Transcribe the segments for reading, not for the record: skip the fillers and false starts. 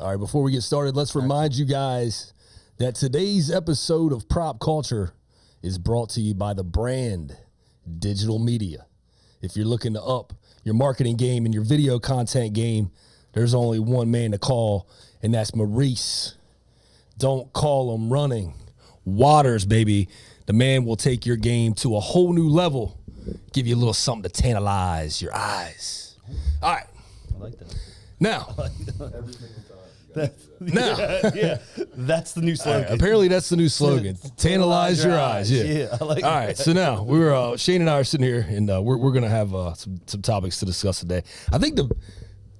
All right, before we get started, let's remind you guys that today's episode of Prop Culture is brought to you by the brand Digital Media. If you're looking to up your marketing game and your video content game, there's only one man to call, and that's Maurice. Don't call him running. Waters, baby. The man will take your game to a whole new level, give you a little something to tantalize your eyes. All right. I like that. Now. Every single time. Yeah, that's the new slogan. Right, apparently that's the new slogan. Tantalize your eyes. Yeah. I like All right. So now we're Shane and I are sitting here, and we're gonna have some topics to discuss today. I think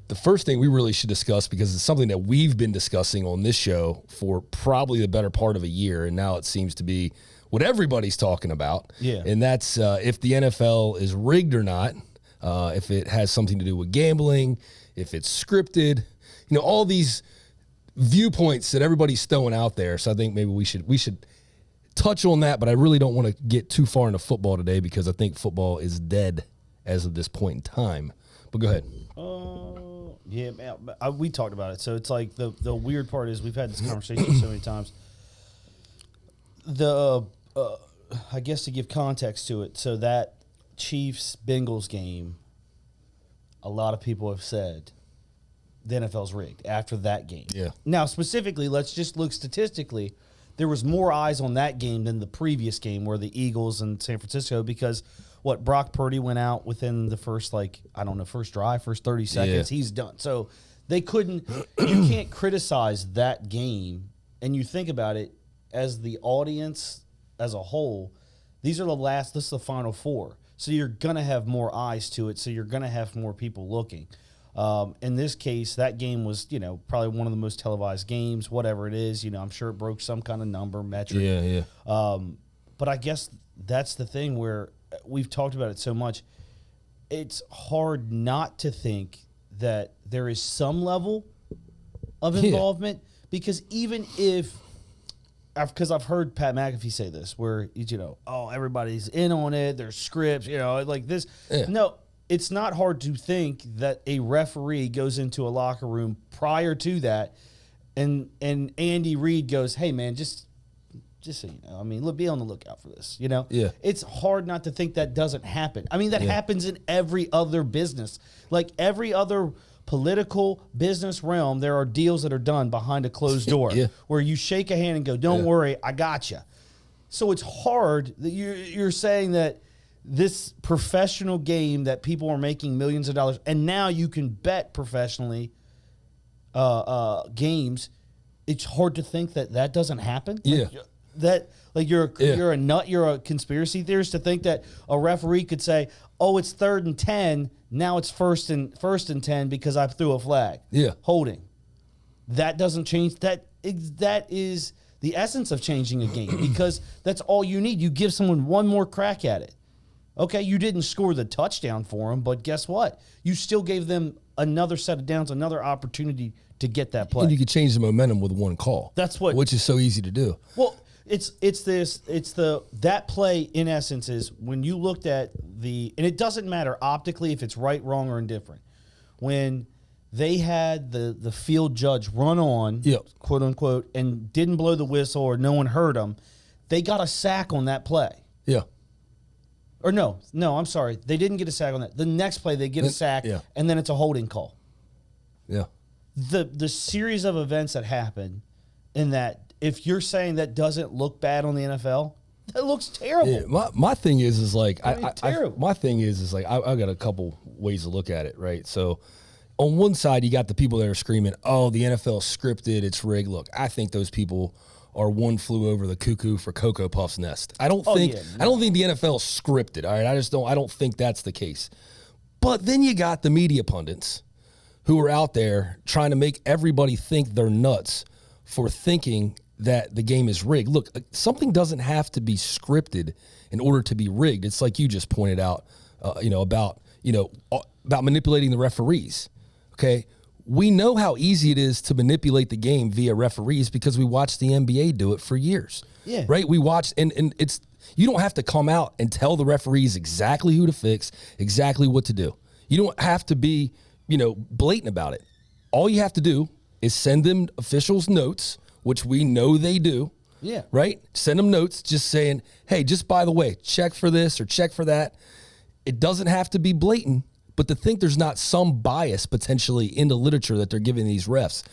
the first thing we really should discuss, because it's something that we've been discussing on this show for probably the better part of a year, and now it seems to be what everybody's talking about. Yeah. And that's if the NFL is rigged or not, if it has something to do with gambling, if it's scripted, all these viewpoints that everybody's throwing out there. So I think maybe we should touch on that, but I really don't want to get too far into football today because I think football is dead as of this point in time. But go ahead. Yeah, man, we talked about it. So it's like the weird part is we've had this conversation so many times. I guess to give context to it, so that Chiefs-Bengals game, a lot of people have said the NFL's rigged after that game. Yeah. Now, specifically, let's just look statistically. There was more eyes on that game than the previous game where the Eagles and San Francisco, because Brock Purdy went out within the first, first drive, first 30 seconds. Yeah. He's done. So they couldn't – you can't criticize that game. And you think about it, as the audience as a whole, this is the Final Four. So you're going to have more eyes to it, so you're going to have more people looking. In this case, that game was, probably one of the most televised games, whatever it is. I'm sure it broke some kind of number, metric. Yeah. But I guess that's the thing where we've talked about it so much. It's hard not to think that there is some level of involvement because even if, because I've heard Pat McAfee say this, where, everybody's in on it, there's scripts, like this. Yeah. No. It's not hard to think that a referee goes into a locker room prior to that, and Andy Reid goes, "Hey man, just so you know, be on the lookout for this." Yeah. It's hard not to think that doesn't happen. That happens in every other business, like every other political business realm. There are deals that are done behind a closed door, where you shake a hand and go, "Don't worry, I got you." So it's hard that you're saying that this professional game that people are making millions of dollars, and now you can bet professionally games. It's hard to think that doesn't happen. You're a nut. You're a conspiracy theorist to think that a referee could say, "Oh, it's 3rd and 10. Now it's first and 10 because I threw a flag." Yeah, holding. That doesn't change. That is the essence of changing a game because that's all you need. You give someone one more crack at it. Okay, you didn't score the touchdown for them, but guess what? You still gave them another set of downs, another opportunity to get that play. And you could change the momentum with one call. Which is so easy to do. Well, that play in essence is when you looked at and it doesn't matter optically if it's right, wrong, or indifferent. When they had the field judge run on, quote unquote, and didn't blow the whistle or no one heard them, they got a sack on that play. Yeah. Or no, I'm sorry. They didn't get a sack on that. The next play, they get a sack, and then it's a holding call. Yeah. The series of events that happen in that, if you're saying that doesn't look bad on the NFL, that looks terrible. Yeah, my thing is terrible. My thing is I got a couple ways to look at it, right? So on one side, you got the people that are screaming, "Oh, the NFL scripted, it's rigged." Look, I think those people are one flew over the cuckoo for Cocoa Puff's nest. I don't think the NFL is scripted. All right, I don't think that's the case. But then you got the media pundits who are out there trying to make everybody think they're nuts for thinking that the game is rigged. Look, something doesn't have to be scripted in order to be rigged. It's like you just pointed out, about manipulating the referees. Okay. We know how easy it is to manipulate the game via referees because we watched the NBA do it for years. Yeah. Right? We watched, and it's, you don't have to come out and tell the referees exactly who to fix, exactly what to do. You don't have to be, blatant about it. All you have to do is send them officials notes, which we know they do. Yeah. Right? Send them notes just saying, hey, just by the way, check for this or check for that. It doesn't have to be blatant, but to think there's not some bias potentially in the literature that they're giving these refs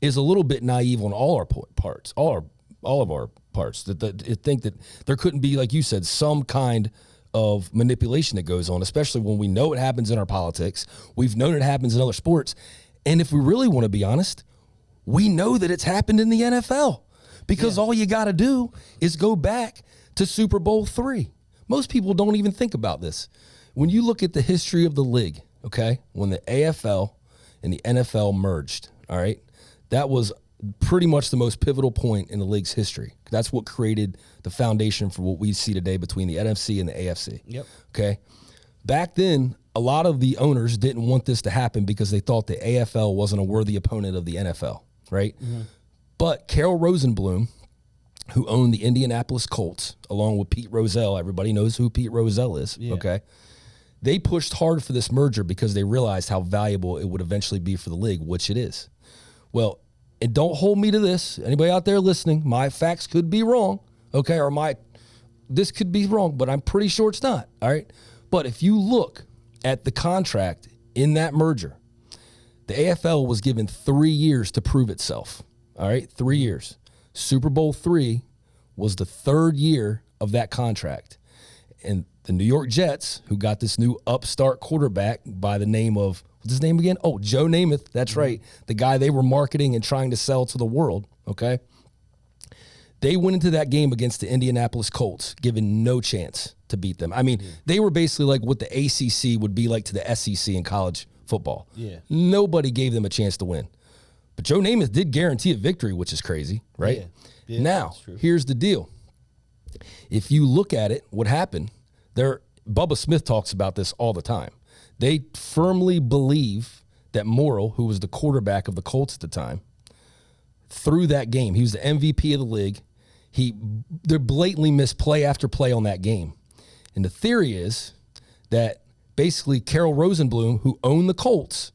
is a little bit naive on all our parts, all of our parts. That think that there couldn't be, like you said, some kind of manipulation that goes on, especially when we know it happens in our politics. We've known it happens in other sports. And if we really want to be honest, we know that it's happened in the NFL because all you got to do is go back to Super Bowl III. Most people don't even think about this. When you look at the history of the league, okay, when the AFL and the NFL merged, all right, that was pretty much the most pivotal point in the league's history. That's what created the foundation for what we see today between the NFC and the AFC. Yep. Okay. Back then, a lot of the owners didn't want this to happen because they thought the AFL wasn't a worthy opponent of the NFL, right? Mm-hmm. But Carol Rosenblum, who owned the Indianapolis Colts, along with Pete Rozelle, everybody knows who Pete Rozelle is, okay? They pushed hard for this merger because they realized how valuable it would eventually be for the league, which it is. Well, and don't hold me to this. Anybody out there listening, my facts could be wrong, okay? Or this could be wrong, but I'm pretty sure it's not, all right? But if you look at the contract in that merger, the AFL was given 3 years to prove itself, all right? 3 years. Super Bowl III was the third year of that contract. And the New York Jets, who got this new upstart quarterback by the name of, what's his name again? Oh, Joe Namath. That's right. The guy they were marketing and trying to sell to the world, okay? They went into that game against the Indianapolis Colts, given no chance to beat them. I mean, they were basically like what the ACC would be like to the SEC in college football. Yeah. Nobody gave them a chance to win. But Joe Namath did guarantee a victory, which is crazy, right? Yeah, now, here's the deal. If you look at it, what happened, Bubba Smith talks about this all the time. They firmly believe that Morrill, who was the quarterback of the Colts at the time, through that game, he was the MVP of the league. They blatantly missed play after play on that game. And the theory is that basically Carol Rosenblum, who owned the Colts,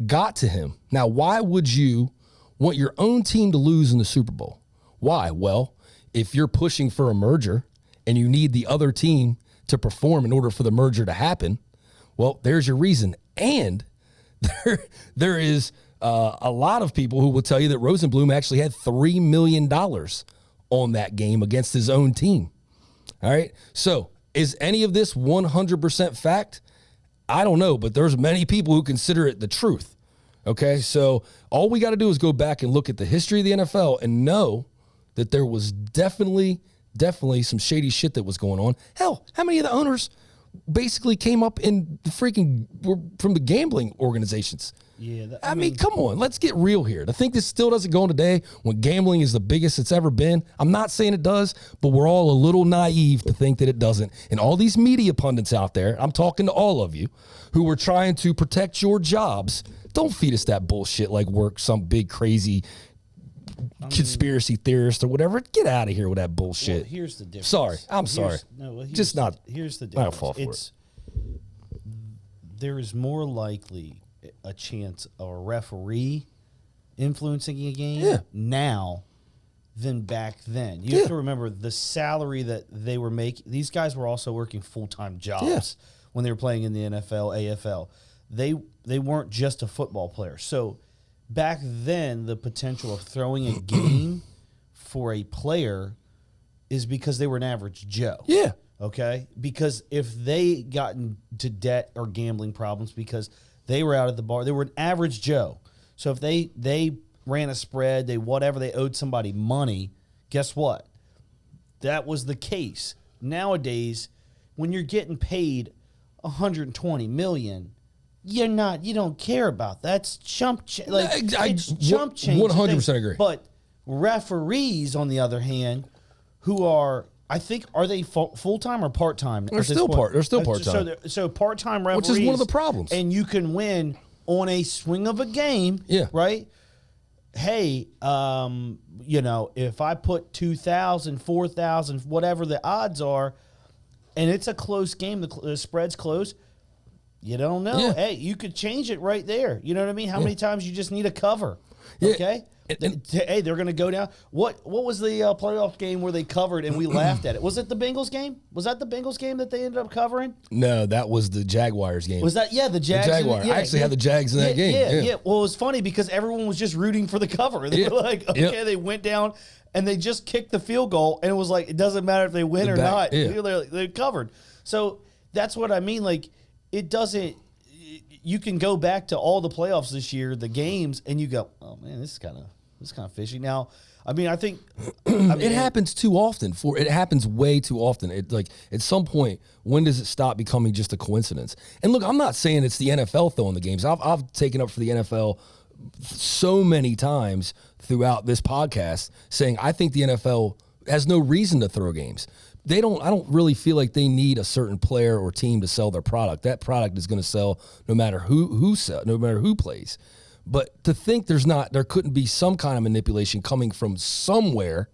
got to him. Now, why would you want your own team to lose in the Super Bowl? Why? Well, if you're pushing for a merger and you need the other team to perform in order for the merger to happen, well, there's your reason. And there is a lot of people who will tell you that Rosenblum actually had $3 million on that game against his own team. All right. So is any of this 100% fact? I don't know, but there's many people who consider it the truth. Okay. So all we got to do is go back and look at the history of the NFL and know that there was definitely some shady shit that was going on. Hell, how many of the owners basically came up in from the gambling organizations? Yeah, I mean, come on, let's get real here. To think this still doesn't go on today when gambling is the biggest it's ever been, I'm not saying it does, but we're all a little naive to think that it doesn't. And all these media pundits out there, I'm talking to all of you, who are trying to protect your jobs, don't feed us that bullshit like we're some big crazy conspiracy theorist or whatever. Get out of here with that bullshit. Well, here's the difference. Sorry, I'm sorry. Here's the difference. I'll fall for it. There is more likely a chance of a referee influencing a game now than back then. You have to remember the salary that they were making. These guys were also working full-time jobs when they were playing in the NFL, AFL. They weren't just a football player. So back then, the potential of throwing a game for a player is because they were an average Joe. Yeah. Okay? Because if they got into debt or gambling problems because they were out at the bar, they were an average Joe. So if they ran a spread, they owed somebody money, guess what? That was the case. Nowadays, when you're getting paid $120 million, you don't care about that. That's chump change. It's chump change. 100% agree. But referees, on the other hand, who are, I think, are they full-time or part-time? They're still part-time. So part-time referees. Which is one of the problems. And you can win on a swing of a game, right? Hey, if I put 2,000, 4,000, whatever the odds are, and it's a close game, the spread's close, You don't know. Yeah. Hey, you could change it right there. You know what I mean? How many times you just need a cover? Yeah. Okay. Hey, they're going to go down. What was the playoff game where they covered and we laughed at it? Was it the Bengals game? Was that the Bengals game that they ended up covering? No, that was the Jaguars game. Was that the Jags? The Jaguars. I actually had the Jags in that game. Yeah. Well, it was funny because everyone was just rooting for the cover. They were like, okay, they went down and they just kicked the field goal, and it was like, it doesn't matter if they win or not. Yeah. They covered. So that's what I mean. Like, it doesn't. You can go back to all the playoffs this year, the games, and you go, oh man, this is kind of fishy. Now, I mean, I think it happens too often. It happens way too often. It like at some point, when does it stop becoming just a coincidence? And look, I'm not saying it's the NFL throwing the games. I've taken up for the NFL so many times throughout this podcast, saying I think the NFL has no reason to throw games. I don't really feel like they need a certain player or team to sell their product. That product is going to sell no matter who plays. But to think there couldn't be some kind of manipulation coming from somewhere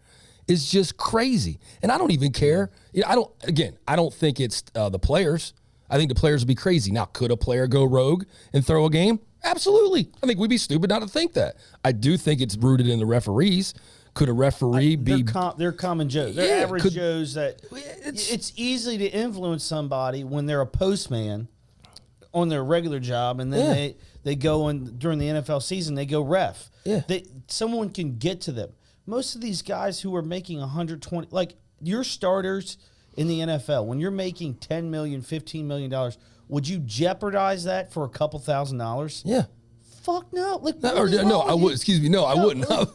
is just crazy. And I don't even care. I don't think it's the players. I think the players would be crazy. Now, could a player go rogue and throw a game? Absolutely. I think we'd be stupid not to think that. I do think it's rooted in the referees. Could a referee be? They're common Joes. They're average Joes that it's easy to influence somebody when they're a postman on their regular job, and then they go in during the NFL season. They go ref. Yeah. Someone can get to them. Most of these guys who are making 120, like your starters in the NFL, when you're making $10 million, $15 million, would you jeopardize that for a couple $1,000s? Yeah. Fuck no! Like, I would. Excuse me. No, I wouldn't. I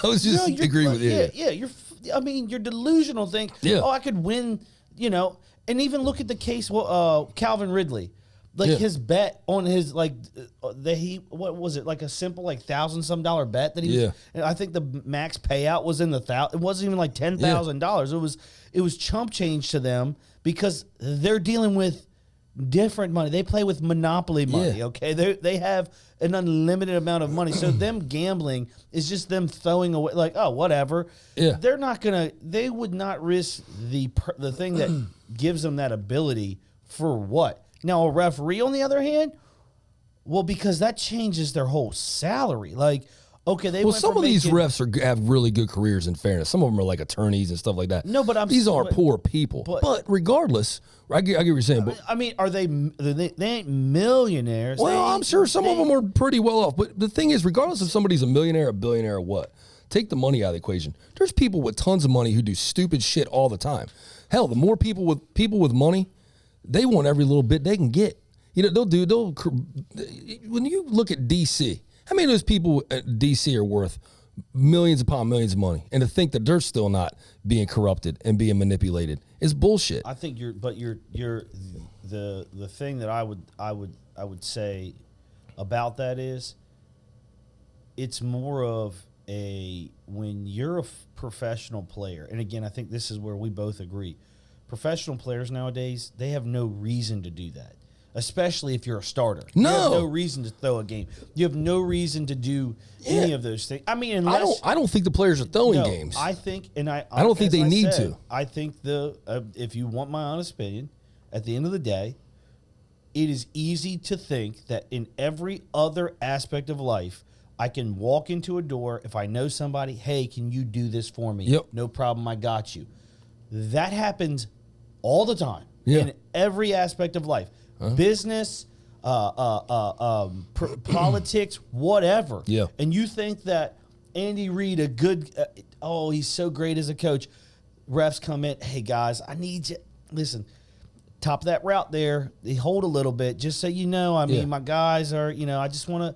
was just agreeing with you. Yeah. You're delusional. Think. Yeah. Oh, I could win. And even look at the case. Calvin Ridley, his bet on his what was it, like a simple $1,000-some bet that he. Yeah. And I think the max payout was in the thousand. It wasn't even like $10,000. It was chump change to them because they're dealing with different money. They play with monopoly money. Okay, they have an unlimited amount of money. So them gambling is just them throwing away, whatever. Yeah, they're not gonna. They would not risk the thing that gives them that ability for what? Now a referee, on the other hand, well, because that changes their whole salary. Okay, some of these refs have really good careers. In fairness, some of them are like attorneys and stuff like that. No, but these aren't poor people. But regardless, I get what you're saying. But I mean, are they? They ain't millionaires. Well, I'm sure some of them are pretty well off. But the thing is, regardless if somebody's a millionaire, a billionaire, or what, take the money out of the equation. There's people with tons of money who do stupid shit all the time. Hell, the more people with money, they want every little bit they can get. When you look at DC. How many of those people at D.C. are worth millions upon millions of money? And to think that they're still not being corrupted and being manipulated is bullshit. I think the thing that I would say about that is it's more of when you're a professional player, and again, I think this is where we both agree. Professional players nowadays, they have no reason to do that. Especially if you're a starter. No. You have no reason to throw a game. You have no reason to do any of those things. I mean, unless... I don't think the players are throwing games. I think, and I don't think they need to. I think if you want my honest opinion, at the end of the day, it is easy to think that in every other aspect of life, I can walk into a door, if I know somebody, hey, can you do this for me? Yep. No problem, I got you. That happens all the time in every aspect of life. Business, politics, whatever. Yeah. And you think that Andy Reid, a good, he's so great as a coach. Refs come in, hey guys, I need you. Listen, top of that route there, they hold a little bit, just so you know. I mean, my guys are, I just want to.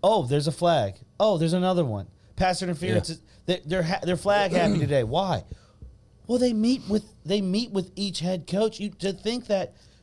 Oh, there's a flag. Oh, there's another one. Pass interference. Yeah. They're flag happy today. Why? Well, they meet with each head coach.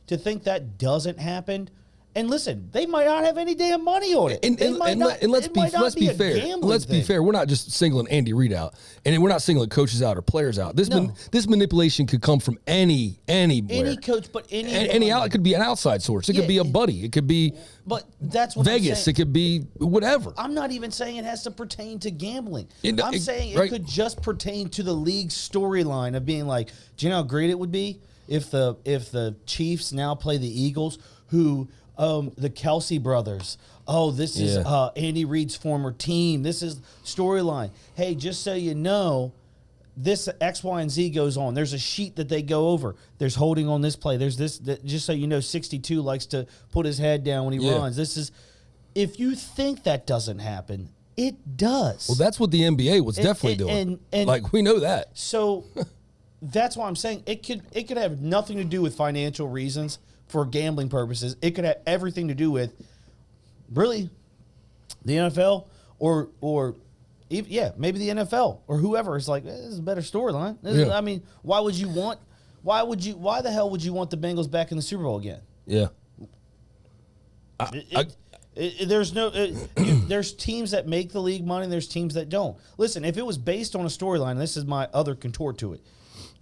To think that doesn't happen, and listen, they might not have any damn money on it. And let's be fair. Let's be fair. We're not just singling Andy Reid out, and we're not singling coaches out or players out. This manipulation could come from anywhere. Any coach, but any out. It could be an outside source. It could be a buddy. It could be. But that's what Vegas. I'm saying. It could be whatever. I'm not even saying it has to pertain to gambling. I'm saying it could just pertain to the league's storyline of being like, do you know how great it would be if the Chiefs now play the Eagles, who The Kelsey brothers. Oh, this is Andy Reid's former team. This is storyline. Hey, just so you know, this X, Y, and Z goes on. There's a sheet that they go over. There's holding on this play. There's this. Just so you know, 62 likes to put his head down when he runs. This is. If you think that doesn't happen, it does. Well, that's what the NBA was definitely doing. And like, we know that. So that's why I'm saying it could have nothing to do with financial reasons for gambling purposes. It could have everything to do with really the NFL or maybe the NFL or whoever is like, this is a better storyline. I mean, why the hell would you want the Bengals back in the Super Bowl again? Yeah. There's teams that make the league money. There's teams that don't. Listen, if it was based on a storyline, this is my other contort to it.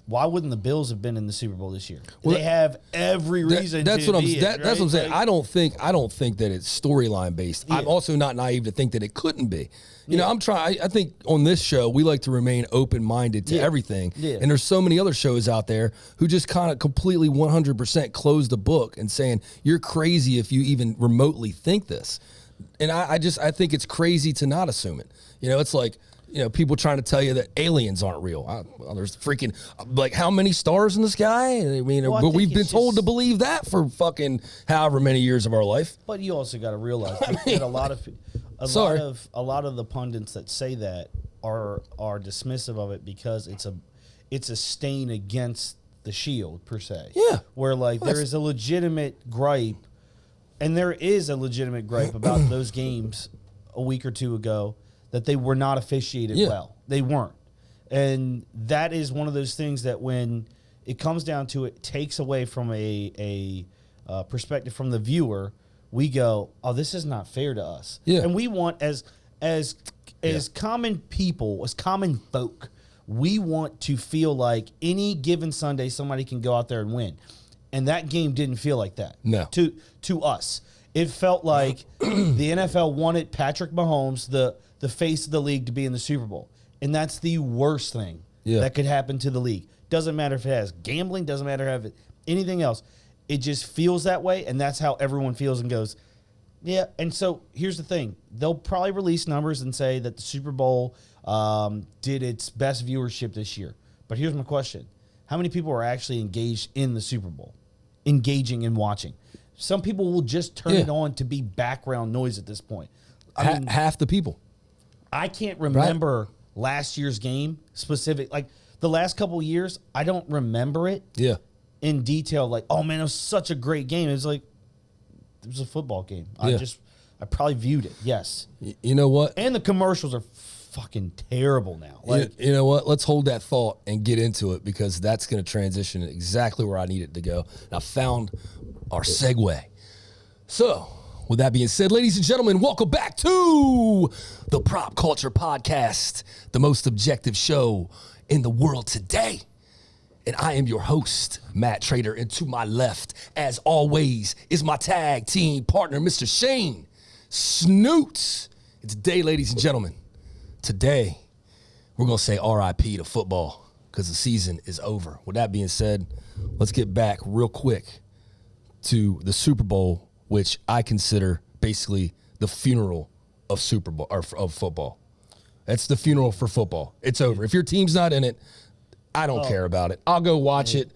Why wouldn't the Bills have been in the Super Bowl this year? Well, they have every reason. That's what I'm saying. I don't think that it's storyline based. Yeah. I'm also not naive to think that it couldn't be. You know, I think on this show we like to remain open minded to everything. Yeah. And there's so many other shows out there who just kind of completely 100% close the book and saying you're crazy if you even remotely think this. And I think it's crazy to not assume it. You know, it's like, you know, people trying to tell you that aliens aren't real. Well, there's freaking, like, how many stars in the sky? I mean, but we've been told to believe that for fucking however many years of our life. But you also got to realize that a lot of the pundits that say that are dismissive of it because it's a stain against the Shield per se. Yeah. Where there is a legitimate gripe, and there is a legitimate gripe about those games a week or two ago, that they were not officiated well. They weren't. And that is one of those things that when it comes down to it, takes away from a perspective from the viewer, we go, oh, this is not fair to us. Yeah. And we want, as common people, as common folk, we want to feel like any given Sunday somebody can go out there and win. And that game didn't feel like that. No. To us. It felt like the NFL wanted Patrick Mahomes, the face of the league, to be in the Super Bowl. And that's the worst thing that could happen to the league. Doesn't matter if it has gambling, doesn't matter if it anything else. It just feels that way, and that's how everyone feels and goes, yeah. And so here's the thing. They'll probably release numbers and say that the Super Bowl did its best viewership this year. But here's my question. How many people are actually engaged in the Super Bowl? Engaging and watching? Some people will just turn it on to be background noise at this point. I mean, half the people. I can't remember last year's game specific. Like the last couple of years, I don't remember it in detail. Like, oh man, it was such a great game. It was like, it was a football game. I probably viewed it. Yes. You know what? And the commercials are fucking terrible now. Like, you know what? Let's hold that thought and get into it because that's going to transition exactly where I need it to go. And I found our segue. So, with that being said, ladies and gentlemen, welcome back to the Prop Culture Podcast, the most objective show in the world today. And I am your host, Matt Trader. And to my left, as always, is my tag team partner, Mr. Shane Snoots. And today, ladies and gentlemen, today we're going to say RIP to football because the season is over. With that being said, let's get back real quick to the Super Bowl, which I consider basically the funeral of Super Bowl or of football. That's the funeral for football. It's over. If your team's not in it, I don't care about it. I'll go watch it,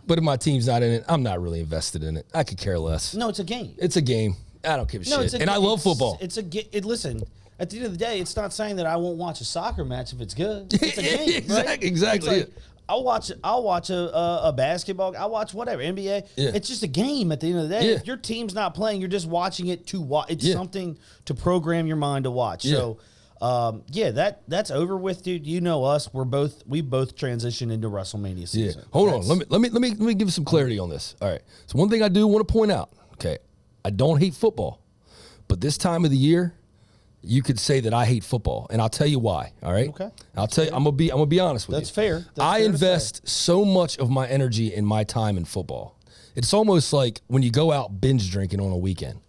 but if my team's not in it, I'm not really invested in it. I could care less. No, it's a game. It's a game. I don't give a shit. And I love football. Listen, at the end of the day, it's not saying that I won't watch a soccer match if it's good. It's a game, right? Exactly. It's like, I'll watch a basketball. I'll watch whatever, NBA. Yeah. It's just a game at the end of the day. Yeah. If your team's not playing, you're just watching it to watch. It's something to program your mind to watch. Yeah. So, that's over with, dude. You know us. We both transitioned into WrestleMania season. Yeah. Hold on. Let me give you some clarity on this. All right. So one thing I do want to point out. Okay, I don't hate football, but this time of the year, you could say that I hate football, and I'll tell you why. All right. Okay. I'll tell you. I'm gonna be honest with you. That's fair. I invest so much of my energy and my time in football. It's almost like when you go out binge drinking on a weekend,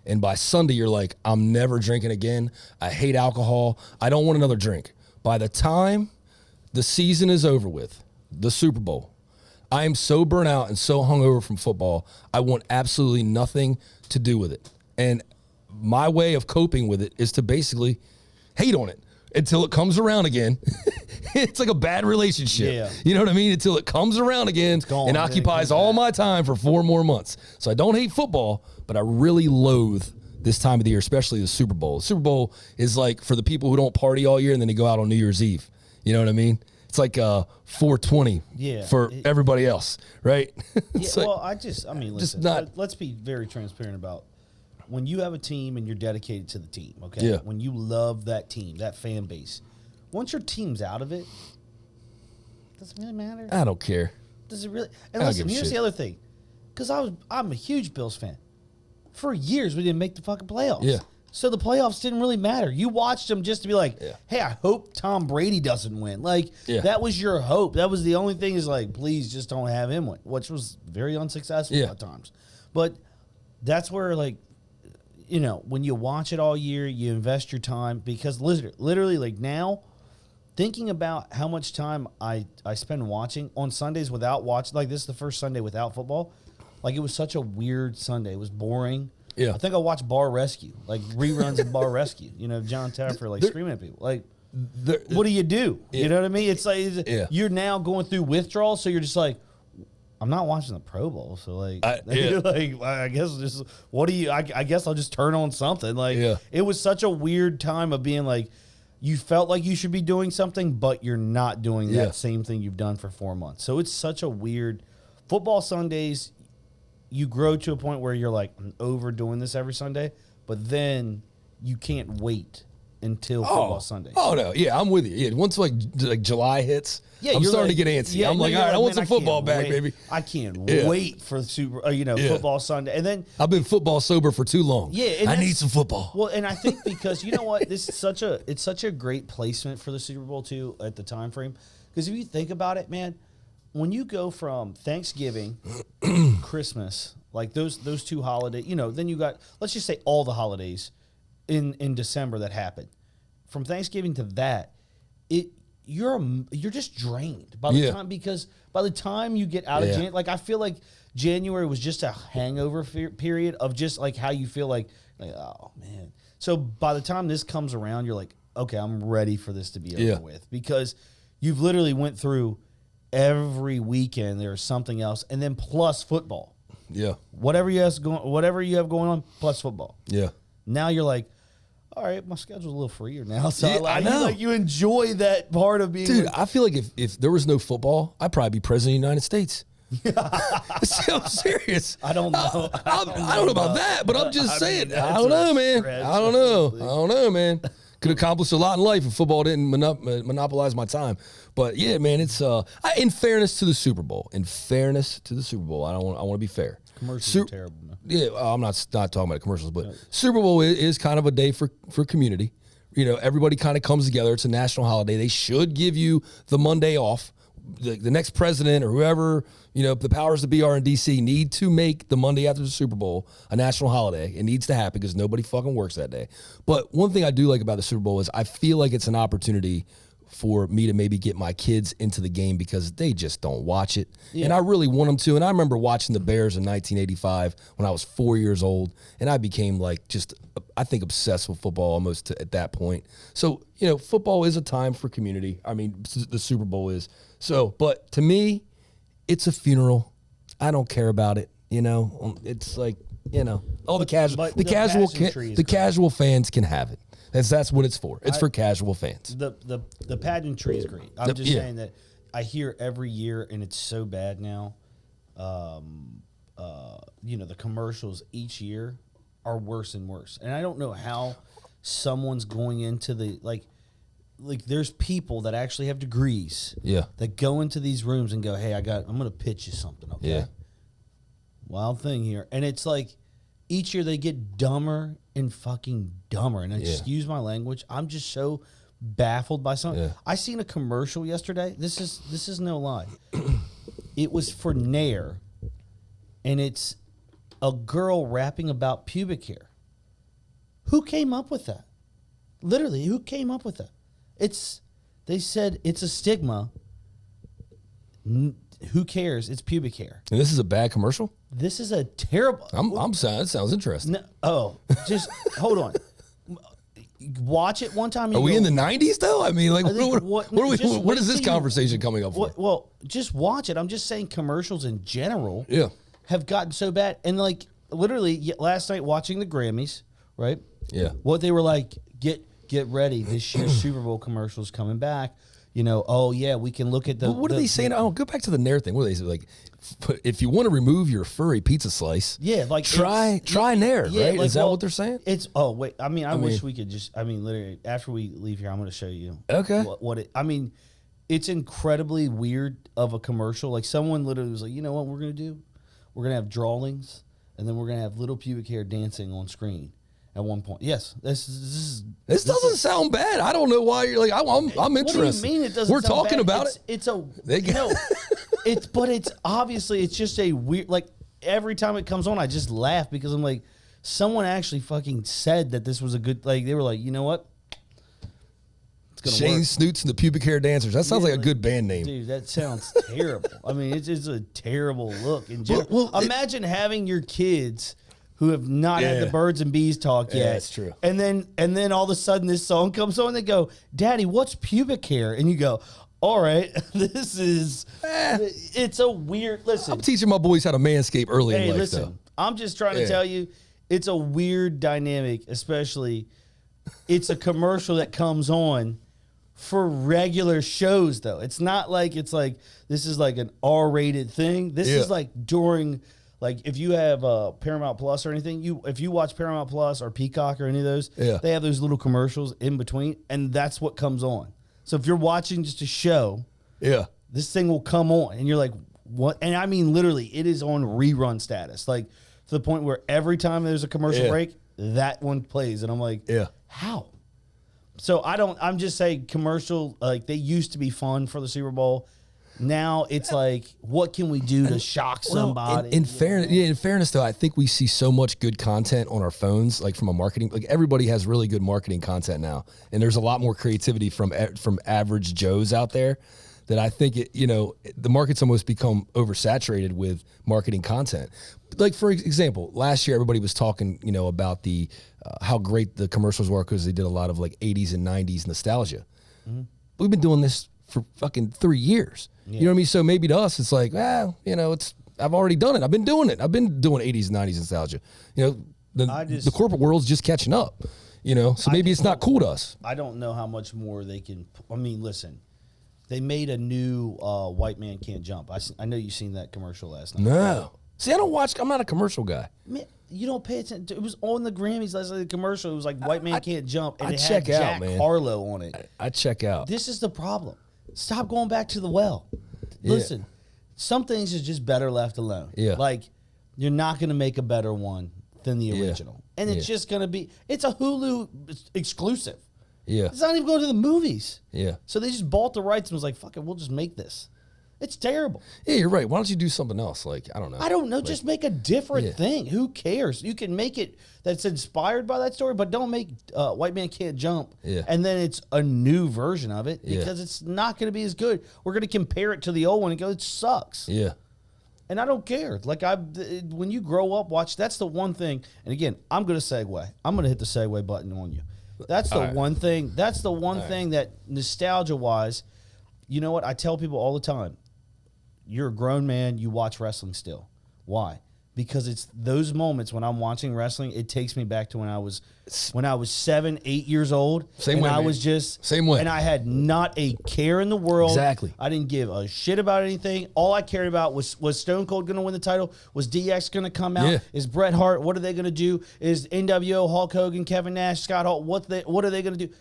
and by Sunday you're like, I'm never drinking again. I hate alcohol. I don't want another drink. By the time the season is over with, the Super Bowl, I am so burnt out and so hungover from football. I want absolutely nothing to do with it. And my way of coping with it is to basically hate on it until it comes around again. It's like a bad relationship. Yeah. You know what I mean? Until it comes around again gone, and then it occupies comes all back. my time for 4 more months. So I don't hate football, but I really loathe this time of the year, especially the Super Bowl. The Super Bowl is like for the people who don't party all year and then they go out on New Year's Eve. You know what I mean? It's like 420 for everybody else, right? It's like, well, I mean, listen, not- let's be very transparent about when you have a team and you're dedicated to the team, okay? Yeah. When you love that team, that fan base, once your team's out of it, does it really matter? I don't care. Does it really? And I don't listen, give a here's shit. the other thing, because I'm a huge Bills fan. For years, we didn't make the fucking playoffs. Yeah. So the playoffs didn't really matter. You watched them just to be like, Yeah. hey, I hope Tom Brady doesn't win. Like, Yeah. that was your hope. That was the only thing is like, please just don't have him win, which was very unsuccessful Yeah. at times. But that's where, like, you know, when you watch it all year, you invest your time because literally like now, thinking about how much time I spend watching on Sundays without watching, like this is the first Sunday without football. Like it was such a weird Sunday. It was boring. Yeah. I think I watched Bar Rescue, like reruns of Bar Rescue. You know, John Taffer like screaming at people. Like, what do you do? Yeah. You know what I mean? It's like Yeah. you're now going through withdrawal, so you're just like, I'm not watching the Pro Bowl, so like, yeah. like I guess just what do you? I guess I'll just turn on something. Like, Yeah. it was such a weird time of being like, you felt like you should be doing something, but you're not doing Yeah. that same thing you've done for 4 months. So it's such a weird football Sundays. You grow to a point where you're like, I'm overdoing this every Sunday, but then you can't wait until football Sunday. Oh no, yeah, I'm with you. Yeah, once like July hits, I'm you're starting like- to get antsy. yeah, I'm no, like, you're all right, I want man, some football can't back, wait. baby. I can't Yeah. wait for the Yeah. football Sunday, and then I've been football sober for too long. Yeah, and I that's- need some football. well, and I think because you know what, this is such a great placement for the Super Bowl too at the time frame. Because if you think about it, man, when you go from Thanksgiving, Christmas, like those two holidays, you know, then you got, let's just say all the holidays in December that happen. From Thanksgiving to that, you're just drained by the Yeah. time, because by the time you get out of Yeah. January, like I feel like January was just a hangover period of just like how you feel like oh man. So by the time this comes around, you're like, okay, I'm ready for this to be over Yeah. with, because you've literally went through every weekend there's something else, and then plus football, Yeah, whatever you have going on, plus football. yeah. Now you're like, all right, my schedule's a little freer now, so Yeah, I know. you enjoy that part of being. Dude, like, I feel like if there was no football, I'd probably be president of the United States. I'm serious. I don't know. I don't know about that, but I'm just I saying. mean, I that's don't a know, man. stretch, I don't know. honestly. I don't know, man. Could accomplish a lot in life if football didn't monopolize my time. But yeah, man, it's in fairness to the Super Bowl. In fairness to the Super Bowl, I want to be fair. commercials are terrible, man. Yeah, I'm not talking about commercials, but Super Bowl is kind of a day for community. You know, everybody kind of comes together. It's a national holiday. They should give you the Monday off. The next president or whoever, you know, the powers that be are in D.C. need to make the Monday after the Super Bowl a national holiday. It needs to happen because nobody fucking works that day. But one thing I do like about the Super Bowl is I feel like it's an opportunity for me to maybe get my kids into the game because they just don't watch it. And I really want them to. And I remember watching the Bears in 1985 when I was 4 years old, and I became like just, I think, obsessed with football almost at that point. So, you know, football is a time for community. I mean, the Super Bowl is. So, but to me, it's a funeral. I don't care about it. You know, it's like, you know, all the casual, but the the casual, pageantry is the great. casual fans can have it. That's what it's for. It's for casual fans. The pageantry is great. I'm just yeah. saying that I hear every year, and it's so bad now. You know, the commercials each year are worse and worse, and I don't know how someone's going into the like there's people that actually have degrees. Yeah. That go into these rooms and go, hey, I'm going to pitch you something. Okay. Yeah. Wild thing here, and it's like each year they get dumber and fucking dumber. And excuse my language, I'm just so baffled by something. Yeah. I seen a commercial yesterday. This is no lie. It was for Nair, and it's a girl rapping about pubic hair. Who came up with that? Literally, who came up with that? They said it's a stigma. who cares? It's pubic hair. And this is a bad commercial? This is a terrible. I'm sorry. That sounds interesting. Just hold on. Watch it one time. Are we in the 90s, though? I mean, like, what is this conversation coming up for? Well, just watch it. I'm just saying commercials in general have gotten so bad. And, like, literally last night watching the Grammys, right? Yeah. What they were like, get ready. This year's Super Bowl commercial's coming back. You know, oh, yeah, we can look at the... But what are they saying? Oh, go back to the Nair thing. What are they saying? Like, if you want to remove your furry pizza slice, like try Nair, right? Like, is that what they're saying? It's, oh, wait. I mean, I wish we could just... I mean, literally, after we leave here, I'm going to show you what it... I mean, it's incredibly weird of a commercial. Like, someone literally was like, you know what we're going to do? We're going to have drawings, and then we're going to have little pubic hair dancing on screen. At one point, yes, this doesn't sound bad. I don't know why you're like I'm interested. What do you mean it doesn't? We're sound talking bad? about it. It's but it's obviously it's just a weird. Like every time it comes on, I just laugh because I'm like, someone actually fucking said that this was a good. Like they were like, you know what? It's gonna Shane work. Snoots and the Pubic Hair Dancers. That sounds like a good band name. Dude, that sounds terrible. I mean, it's just a terrible look in general. Well, imagine having your kids who have not had the birds and bees talk yet. Yeah, that's true. And then all of a sudden this song comes on and they go, Daddy, what's pubic hair? And you go, all right, this is, it's a weird, listen. I'm teaching my boys how to manscape early in life, listen, though. I'm just trying to tell you, it's a weird dynamic, especially it's a commercial that comes on for regular shows, though. It's not like it's like, this is like an R-rated thing. This is like during... Like if you have Paramount Plus or anything, if you watch Paramount Plus or Peacock or any of those, they have those little commercials in between, and that's what comes on. So if you're watching just a show, this thing will come on, and you're like, what? And I mean, literally, it is on rerun status, like to the point where every time there's a commercial break, that one plays, and I'm like, how? So I'm just saying, commercial, like they used to be fun for the Super Bowl. Now it's like, what can we do to shock somebody? In fairness, though, I think we see so much good content on our phones, like from a marketing. Like everybody has really good marketing content now, and there's a lot more creativity from average Joes out there. That I think the market's almost become oversaturated with marketing content. Like for example, last year everybody was talking, about the how great the commercials were because they did a lot of like 80s and 90s nostalgia. Mm-hmm. We've been doing this for fucking 3 years. You know what I mean? So maybe to us, it's like, I've already done it. I've been doing it. I've been doing 80s and 90s nostalgia. The corporate world's just catching up, so maybe it's not cool to us. I don't know how much more they can. I mean, listen, they made a new White Man Can't Jump. I know you've seen that commercial last night. No. See, I don't watch. I'm not a commercial guy. Man, you don't pay attention. It was on the Grammys last night. The commercial. It was like White Man Can't Jump, and it had Jack Harlow on it. I check out. This is the problem. Stop going back to the well. Listen, some things is just better left alone. Yeah. Like, you're not going to make a better one than the original. And it's just going to be, it's a Hulu exclusive. Yeah. It's not even going to the movies. Yeah. So they just bought the rights and was like, fuck it, we'll just make this. It's terrible. Yeah, you're right. Why don't you do something else? Like, I don't know. I don't know. Like, just make a different thing. Who cares? You can make it that's inspired by that story, but don't make White Man Can't Jump. Yeah. And then it's a new version of it because it's not going to be as good. We're going to compare it to the old one and go, it sucks. Yeah. And I don't care. Like, when you grow up, watch, that's the one thing. And again, I'm going to segue. I'm going to hit the segue button on you. That's the one thing. That's the one thing that nostalgia-wise, you know what? I tell people all the time, you're a grown man, you watch wrestling still. Why? Because it's those moments when I'm watching wrestling, it takes me back to when I was 7, 8 years old. Same way, I man. was just same way. And I had not a care in the world. Exactly. I didn't give a shit about anything. All I cared about was Stone Cold going to win the title? Was DX going to come out? Yeah. Is Bret Hart? What are they going to do? Is NWO, Hulk Hogan, Kevin Nash, Scott Hall? What are they going to do?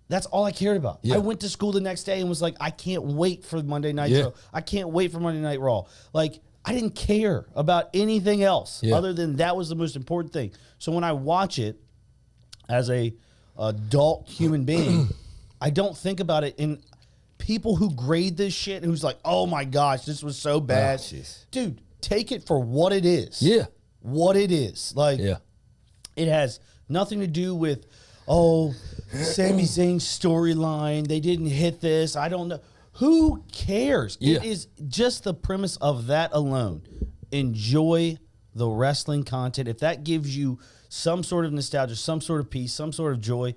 That's all I cared about. Yeah. I went to school the next day and was like, I can't wait for Monday Night Raw. I can't wait for Monday Night Raw. Like, I didn't care about anything else other than that was the most important thing. So when I watch it as a adult human being, I don't think about it in people who grade this shit who's like, oh my gosh, this was so bad. Dude, take it for what it is. Yeah. What it is. Like, it has nothing to do with, Sami Zayn's storyline. They didn't hit this. I don't know. Who cares? Yeah. It is just the premise of that alone. Enjoy the wrestling content. If that gives you some sort of nostalgia, some sort of peace, some sort of joy,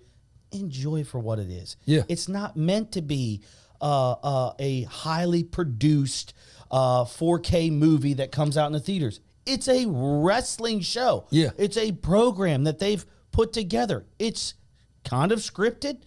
enjoy for what it is. Yeah. It's not meant to be a highly produced 4K movie that comes out in the theaters. It's a wrestling show. Yeah. It's a program that they've put together. It's kind of scripted,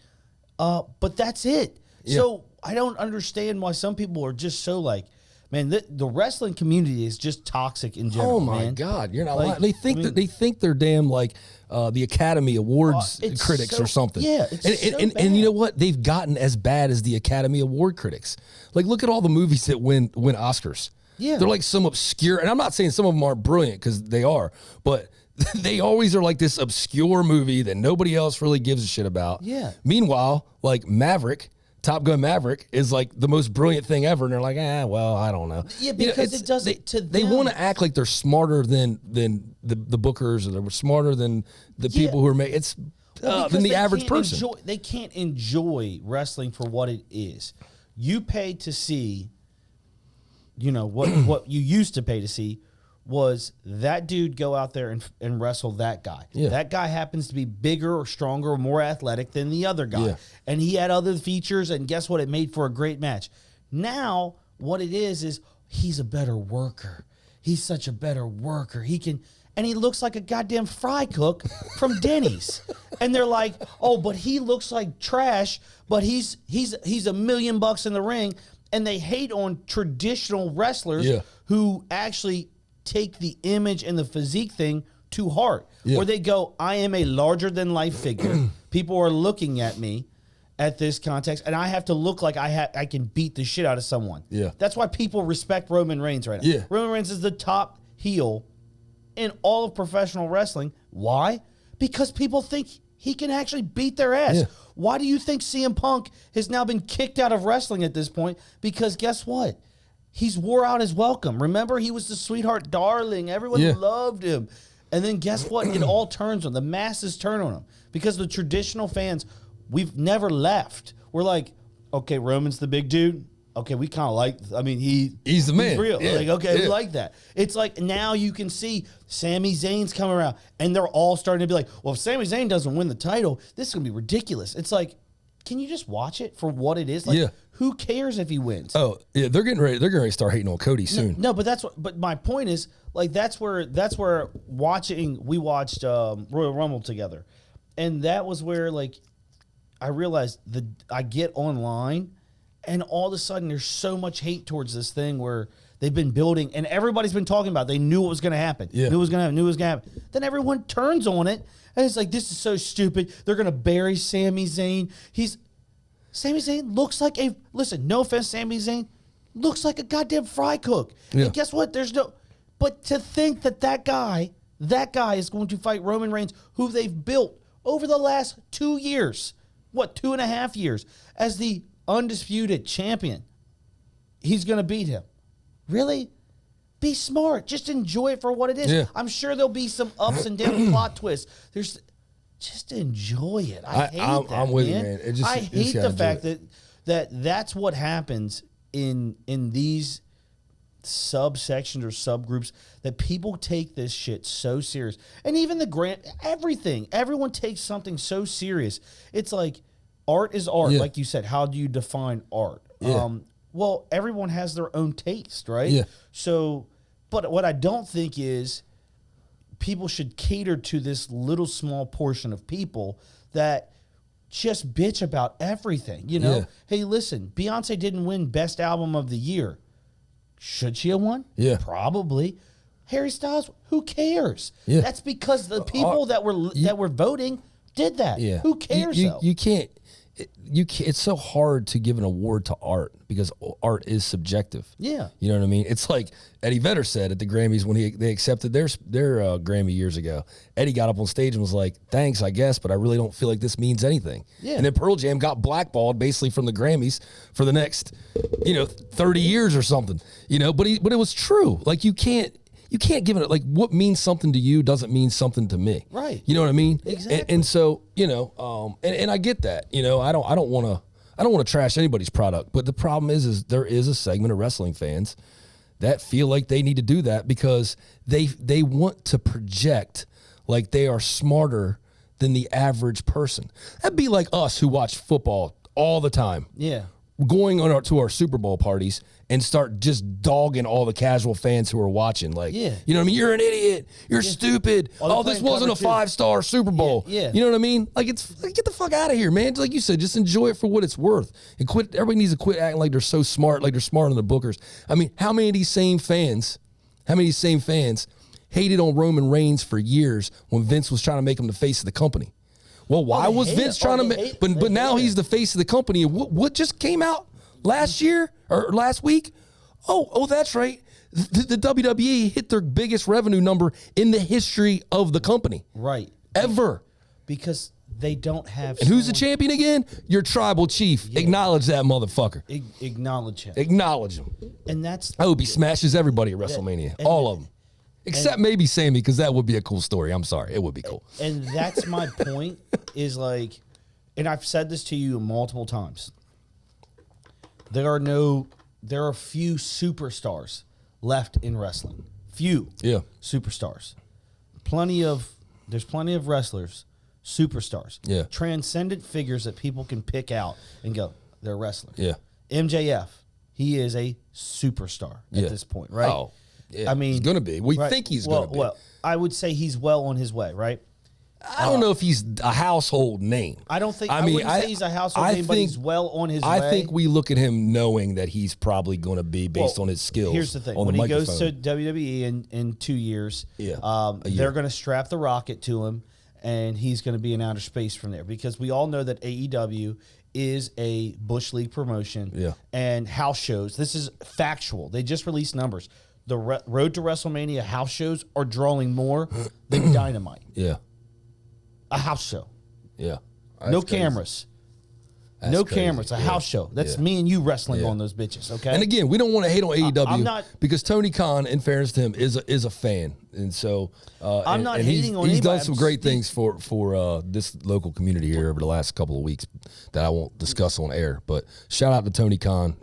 but that's it. Yeah. So I don't understand why some people are just so like, man, the wrestling community is just toxic in general. Oh my man. God, you're not Like, lying. They think I mean- that they think they're damn like the Academy Awards It's critics so- or something. yeah, it's and, so and you bad. know what? They've gotten as bad as the Academy Award critics. Like, look at all the movies that win Oscars. Yeah. They're like some obscure, and I'm not saying some of them aren't brilliant because they are, but they always are like this obscure movie that nobody else really gives a shit about. Yeah. Meanwhile, like Top Gun Maverick is like the most brilliant thing ever, and they're like, well, I don't know. Yeah, You know, because it's- it doesn't to They them. want to act like they're smarter than the bookers, or they're smarter than the people who are making. It's Because than the they average can't person. they can't enjoy wrestling for what it is. You pay to see, what you used to pay to see was that dude go out there and wrestle that guy. Yeah. That guy happens to be bigger or stronger or more athletic than the other guy. Yeah. And he had other features, and guess what? It made for a great match. Now, what it is he's a better worker. He's such a better worker. And he looks like a goddamn fry cook from Denny's. And they're like, oh, but he looks like trash, but he's $1 million in the ring. And they hate on traditional wrestlers Yeah. who actually take the image and the physique thing to heart. Yeah. Where they go, I am a larger than life figure. People are looking at me at this context, and I have to look like I can beat the shit out of someone. Yeah. That's why people respect Roman Reigns right now. Yeah. Roman Reigns is the top heel in all of professional wrestling. Why? Because people think he can actually beat their ass. Yeah. Why do you think CM Punk has now been kicked out of wrestling at this point? Because guess what? He's wore out his welcome. Remember, he was the sweetheart darling. Everyone Yeah. loved him. And then guess what? It all turns on. The masses turn on him. Because the traditional fans, we've never left. We're like, okay, Roman's the big dude. Okay, we kind of like, He's the man. He's real. Yeah. Like, okay, we Yeah. like that. It's like now you can see Sami Zayn's coming around, and they're all starting to be like, well, if Sami Zayn doesn't win the title, this is going to be ridiculous. It's like, can you just watch it for what it is? Like, Yeah. who cares if he wins? Oh yeah, they're getting ready to start hating on Cody soon. No, but but my point is, like, that's where we watched Royal Rumble together, and that was where, like, I realized I get online, and all of a sudden there's so much hate towards this thing where they've been building, and everybody's been talking about it. They knew it was going to happen. Yeah. Knew it was going to happen. Then everyone turns on it, and it's like, this is so stupid. They're going to bury Sami Zayn. Sami Zayn looks like listen, no offense, Sami Zayn looks like a goddamn fry cook. Yeah. And guess what? But to think that guy is going to fight Roman Reigns, who they've built over the last 2 years, 2.5 years, as the undisputed champion, he's going to beat him. Really? Be smart. Just enjoy it for what it is. Yeah. I'm sure there'll be some ups and downs, plot twists. Just enjoy it. I'm with you, man. I You just hate gotta the fact enjoy that's what happens in these subsections or subgroups, that people take this shit so serious. And even everyone takes something so serious. It's like, art is art. Yeah. Like you said, how do you define art? Yeah. Well, everyone has their own taste, right? Yeah. So, but what I don't think is people should cater to this little small portion of people that just bitch about everything. Yeah. Hey, listen, Beyonce didn't win Best Album of the Year. Should she have won? Yeah. Probably. Harry Styles, who cares? Yeah. That's because the people that were voting did that. Yeah. Who cares though? You can't. It's so hard to give an award to art because art is subjective. Yeah. You know what I mean? It's like Eddie Vedder said at the Grammys when they accepted their Grammy years ago. Eddie got up on stage and was like, "Thanks, I guess, but I really don't feel like this means anything." Yeah. And then Pearl Jam got blackballed basically from the Grammys for the next, 30 years or something. But it was true. Like you can't give it, like, what means something to you doesn't mean something to me. Right. You know what I mean? Exactly. And so, and I get that. I don't want I don't want to trash anybody's product, but the problem is there is a segment of wrestling fans that feel like they need to do that because they want to project like they are smarter than the average person. That'd be like us who watch football all the time. Yeah. Going to our Super Bowl parties and start just dogging all the casual fans who are watching. Like, Yeah. you know what I mean? You're an idiot. You're stupid. Oh, Oh, this they're wasn't a playing cover 5-star Super Bowl. Yeah. You know what I mean? Like, get the fuck out of here, man. Like you said, just enjoy it for what it's worth. And quit. Everybody needs to quit acting like they're so smart, like they're smarter than the bookers. I mean, how many of these same fans hated on Roman Reigns for years when Vince was trying to make him the face of the company? Well, why was Vince trying to make? But now he's the face of the company. And what just came out last year or last week? Oh, that's right. The WWE hit their biggest revenue number in the history of the company. Right. Ever. Because they don't have. And who's the champion again? Your tribal chief. Yeah. Acknowledge that motherfucker. Acknowledge him. Acknowledge him. And that's. I hope he smashes everybody at WrestleMania. All of them. Except maybe Sammy, because that would be a cool story. I'm sorry. It would be cool. And that's my point is like, and I've said this to you multiple times. There are few superstars left in wrestling. Few. Yeah. Superstars. There's plenty of wrestlers, superstars. Yeah. Transcendent figures that people can pick out and go, they're wrestlers. Yeah. MJF, he is a superstar at this point, right? Oh. Yeah, I mean, he's going to be. We think he's going to be. Well, I would say he's well on his way, right? I don't know if he's a household name. I don't think. I wouldn't say he's a household name, but he's well on his way. I think we look at him knowing that he's probably going to be based on his skills. Here's the thing: on when the he goes to microphone. WWE in 2 years, year. they're going to strap the rocket to him, and he's going to be in outer space from there. Because we all know that AEW is a Bush League promotion, and house shows. This is factual. They just released numbers. The Road to WrestleMania house shows are drawing more than Dynamite. Yeah. A house show. Yeah. No cameras. No cameras. A house show. That's me and you wrestling on those bitches, okay? And again, we don't want to hate on AEW I'm not, because Tony Khan, in fairness to him, is a fan. And so I'm not hating on he's anybody. done some great things for this local community here over the last couple of weeks that I won't discuss on air. But shout out to Tony Khan.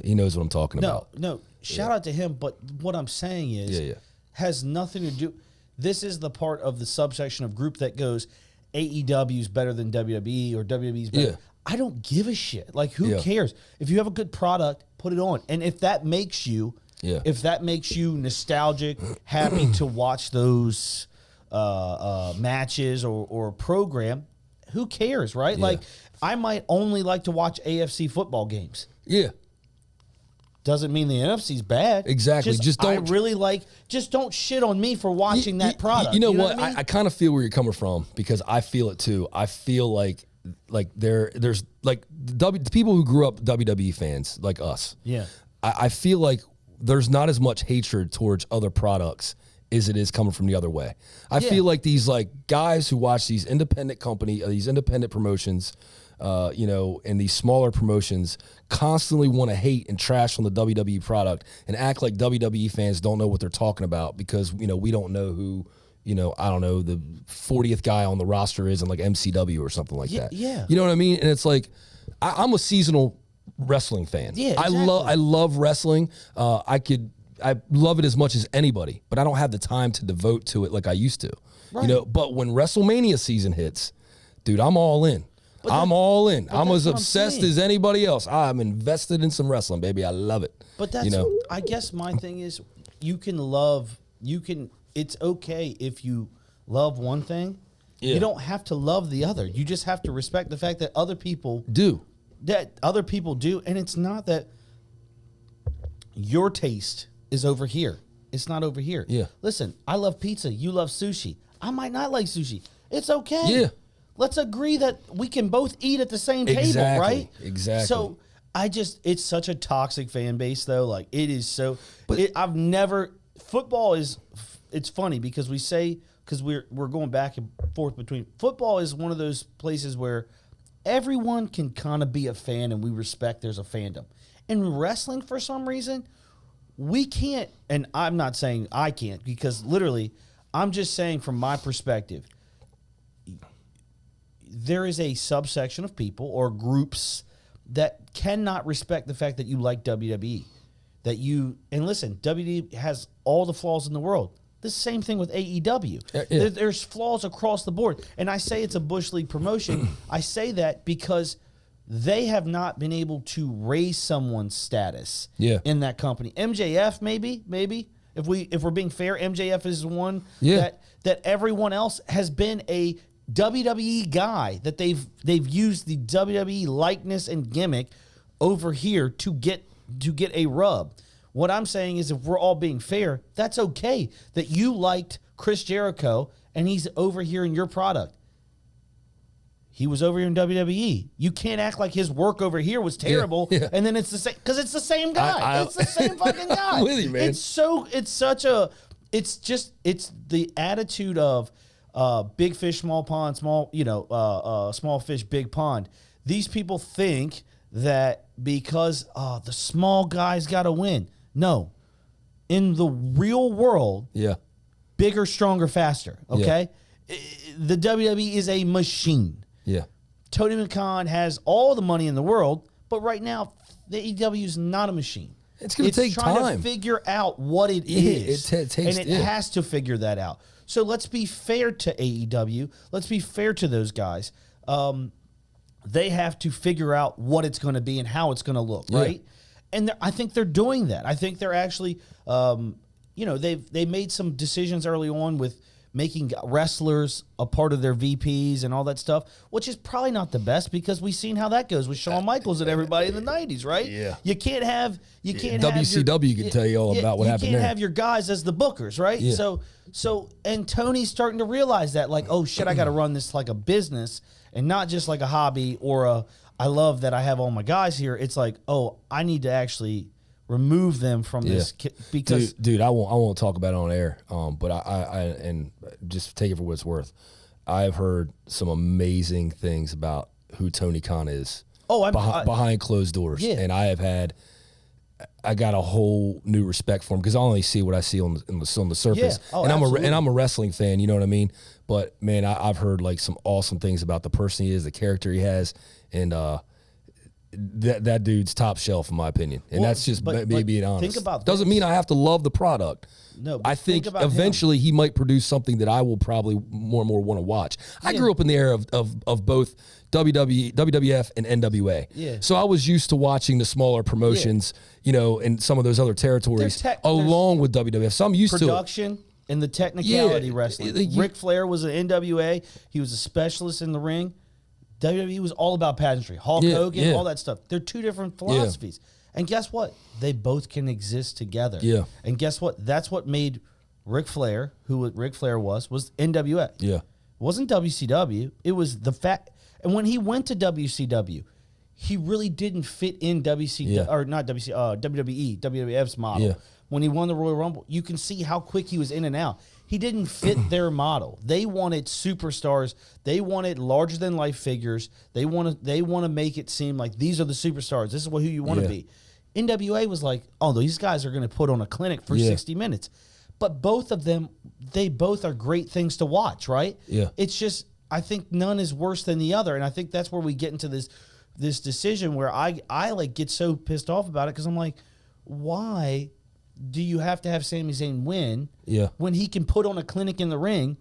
He knows what I'm talking about. No. Shout out to him, but what I'm saying is has nothing to do. This is the part of the subsection of group that goes AEW is better than WWE or WWE is better. Yeah. I don't give a shit. Like, who cares? If you have a good product, put it on. And if that makes you nostalgic, happy to watch those matches or program, who cares, right? Yeah. Like, I might only like to watch AFC football games. Yeah. Doesn't mean the NFC's bad. Exactly. Just don't. I really like. Just don't shit on me for watching that product. You know what? I mean? I kind of feel where you're coming from because I feel it too. I feel like there's like the people who grew up WWE fans like us. Yeah. I feel like there's not as much hatred towards other products as it is coming from the other way. I feel like these like guys who watch these independent these independent promotions, and these smaller promotions constantly want to hate and trash on the WWE product and act like WWE fans don't know what they're talking about because, we don't know who, I don't know, the 40th guy on the roster is in like MCW or something like that. Yeah. You know what I mean? And it's like, I'm a seasonal wrestling fan. Yeah, exactly. I love wrestling. I love it as much as anybody, but I don't have the time to devote to it like I used to. Right. But when WrestleMania season hits, dude, I'm all in. I'm all in. I'm as obsessed as anybody else. I'm invested in some wrestling, baby. I love it. But that's, I guess my thing is, it's okay if you love one thing. Yeah. You don't have to love the other. You just have to respect the fact that other people do. And it's not that your taste is over here. It's not over here. Yeah. Listen, I love pizza. You love sushi. I might not like sushi. It's okay. Yeah. Let's agree that we can both eat at the same table, right? Exactly. So it's such a toxic fan base, though. Like, it is so. Football is. It's funny because we're going back and forth between. Football is one of those places where everyone can kind of be a fan, and we respect there's a fandom. In wrestling, for some reason, we can't. And I'm not saying I can't because literally, I'm just saying from my perspective. There is a subsection of people or groups that cannot respect the fact that you like WWE. And listen, WWE has all the flaws in the world. The same thing with AEW. There's flaws across the board. And I say it's a Bush League promotion. I say that because they have not been able to raise someone's status in that company. MJF, maybe. If we're being fair, MJF is one that everyone else has been a WWE guy that they've used the WWE likeness and gimmick over here to get a rub. What I'm saying is, if we're all being fair, that's okay that you liked Chris Jericho and he's over here in your product. He was over here in WWE. You can't act like his work over here was terrible, and then it's the same, because it's the same guy. It's the same fucking guy. I'm with you, man. It's the attitude of big fish, small pond, small fish, big pond. These people think that because the small guy's got to win. No. In the real world, bigger, stronger, faster, okay? The WWE is a machine. Yeah. Tony Khan has all the money in the world, but right now, the AEW is not a machine. It's going to take time. It's trying to figure out what it is. It takes, and it has to figure that out. So let's be fair to AEW. Let's be fair to those guys. They have to figure out what it's going to be and how it's going to look, right? And I think they're doing that. I think they're actually, they made some decisions early on with making wrestlers a part of their VPs and all that stuff, which is probably not the best, because we've seen how that goes with Shawn Michaels and everybody in the 90s, right? Yeah. You can't have WCW can tell you all about what happened there. You can't have your guys as the bookers, right? Yeah. So and Tony's starting to realize that, like, oh shit, I got to run this like a business and not just like a hobby or I love that I have all my guys here. It's like, oh, I need to actually remove them from this because dude, I won't talk about it on air. But I and just take it for what it's worth. I've heard some amazing things about who Tony Khan is. Oh, behind closed doors, and I got a whole new respect for him because I only see what I see on the surface. Yeah. Oh, and absolutely. I'm a wrestling fan. You know what I mean? But man, I've heard like some awesome things about the person he is, the character he has, and that dude's top shelf in my opinion. And that's just me being honest. Think about doesn't mean I have to love the product. No, I think eventually he might produce something that I will probably more and more want to watch. I grew up in the era of both WWF and NWA. Yeah. So I was used to watching the smaller promotions, in some of those other territories along with WWF. So I'm used to production and the technicality wrestling. Ric Flair was an NWA. He was a specialist in the ring. WWE was all about pageantry. Hulk Hogan, all that stuff. They're two different philosophies. And guess what? They both can exist together. Yeah. And guess what? That's what made Ric Flair, who Ric Flair was NWA. Yeah. It wasn't WCW. It was the fact. And when he went to WCW, he really didn't fit in WWE, WWF's model. Yeah. When he won the Royal Rumble, you can see how quick he was in and out. He didn't fit their model. They wanted superstars. They wanted larger than life figures. They want to make it seem like these are the superstars. This is who you want to be. NWA was like, oh, these guys are going to put on a clinic for 60 minutes. But both of them, they both are great things to watch, right? Yeah. It's just, I think none is worse than the other. And I think that's where we get into this decision where I like get so pissed off about it, because I'm like, why do you have to have Sami Zayn win when he can put on a clinic in the ring,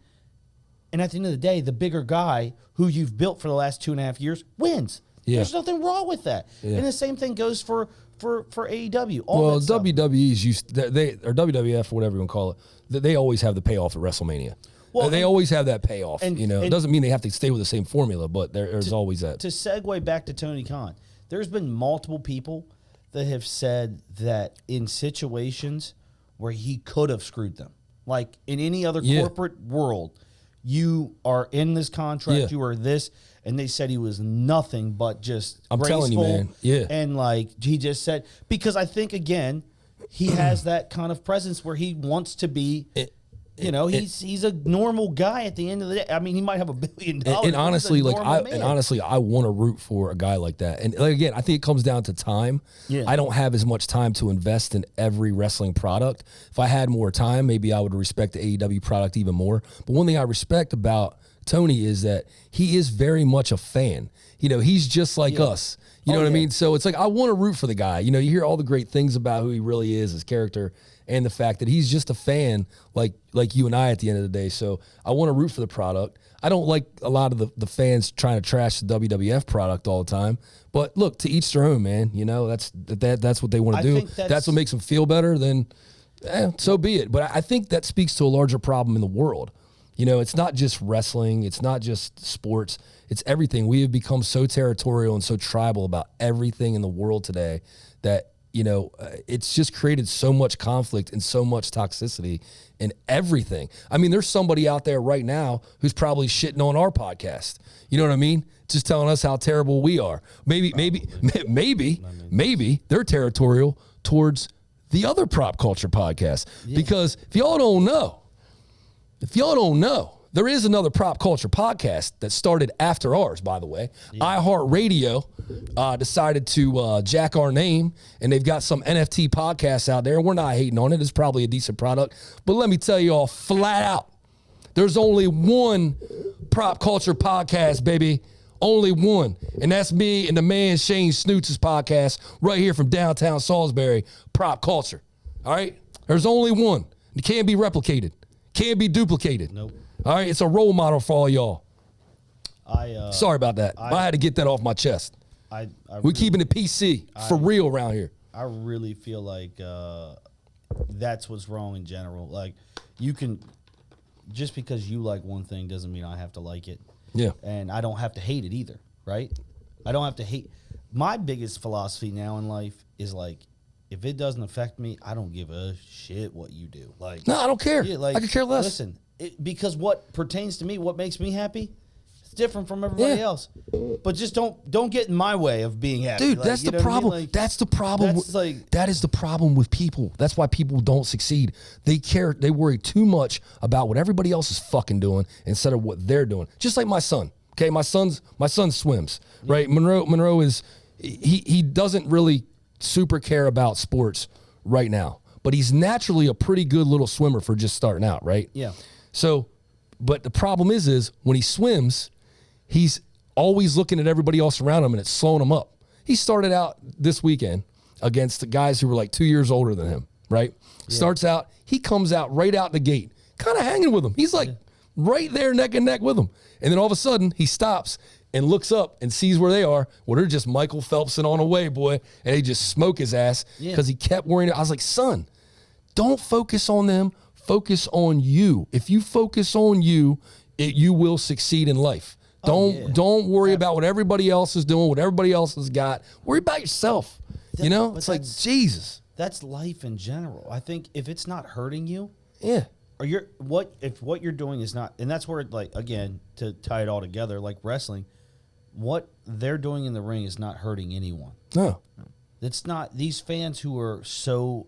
and at the end of the day, the bigger guy who you've built for the last 2.5 years wins? There's nothing wrong with that. And the same thing goes for AEW. WWE's used or WWF, whatever you want to call it, they always have the payoff at WrestleMania. Well, they always have that payoff. It doesn't mean they have to stay with the same formula, but there's always that. To segue back to Tony Khan, there's been multiple people that have said that in situations where he could have screwed them, like in any other corporate world, you are in this contract, you are this, and they said he was nothing but just I'm telling you, man. And like he just said, because I think again, he has that kind of presence where he wants to be. He's a normal guy at the end of the day. I mean, he might have $1 billion. And honestly, I want to root for a guy like that. And again, I think it comes down to time. Yeah. I don't have as much time to invest in every wrestling product. If I had more time, maybe I would respect the AEW product even more. But one thing I respect about Tony is that he is very much a fan. He's just like us. You know what I yeah. mean? So it's like, I want to root for the guy. You know, you hear all the great things about who he really is, his character, and the fact that he's just a fan like you and I at the end of the day. So I want to root for the product. I don't like a lot of the fans trying to trash the WWF product all the time. But look, to each their own, man. You know, that's what they want to do. think That's what makes them feel better, then so be it. But I think that speaks to a larger problem in the world. You know, it's not just wrestling. It's not just sports. It's everything. We have become so territorial and so tribal about everything in the world today that, you know, it's just created so much conflict and so much toxicity in everything. I mean, there's somebody out there right now who's probably shitting on our podcast. You know what I mean? Just telling us how terrible we are. Maybe they're territorial towards the other Prop Culture podcast. Yeah. Because if y'all don't know, there is another Prop Culture podcast that started after ours, by the way. Yeah. iHeartRadio decided to jack our name, and they've got some NFT podcasts out there, and we're not hating on it. It's probably a decent product. But let me tell you all flat out, there's only one Prop Culture podcast, baby. Only one. And that's me and the man Shane Snoots' podcast right here from downtown Salisbury, Prop Culture. All right? There's only one. It can't be replicated. Can't be duplicated. Nope. All right? It's a role model for all y'all. Sorry about that. I had to get that off my chest. We're keeping it PC for real around here. I really feel like that's what's wrong in general. Like, you can, just because you like one thing doesn't mean I have to like it. Yeah. And I don't have to hate it either, right? I don't have to hate. My biggest philosophy now in life is like, if it doesn't affect me, I don't give a shit what you do. Like, no, I don't care. Yeah, like, I could care less. Listen, because what pertains to me, what makes me happy, it's different from everybody else. But just don't get in my way of being happy. Dude, like, that's the problem. I mean? Like, that's the problem. That is the problem with people. That's why people don't succeed. They worry too much about what everybody else is fucking doing instead of what they're doing. Just like my son. Okay, my son swims, right? Monroe is he doesn't really super care about sports right now, but he's naturally a pretty good little swimmer for just starting out, right? Yeah. So, but the problem is when he swims, he's always looking at everybody else around him, and it's slowing him up. He started out this weekend against the guys who were like 2 years older than him, right? Yeah. Starts out, he comes out right out the gate, kind of hanging with him. He's like right there neck and neck with him. And then all of a sudden, he stops and looks up and sees where they are. Well, they're just Michael Phelpsing on away, boy. And they just smoke his ass because he kept worrying. I was like, son, don't focus on them. Focus on you. If you focus on you, you will succeed in life. Don't worry about what everybody else is doing, what everybody else has got. Worry about yourself. You know, it's like, Jesus. That's life in general. I think if it's not hurting you, or if what you're doing is not, and that's where, like, again, to tie it all together, like wrestling, what they're doing in the ring is not hurting anyone. No. It's not these fans who are so,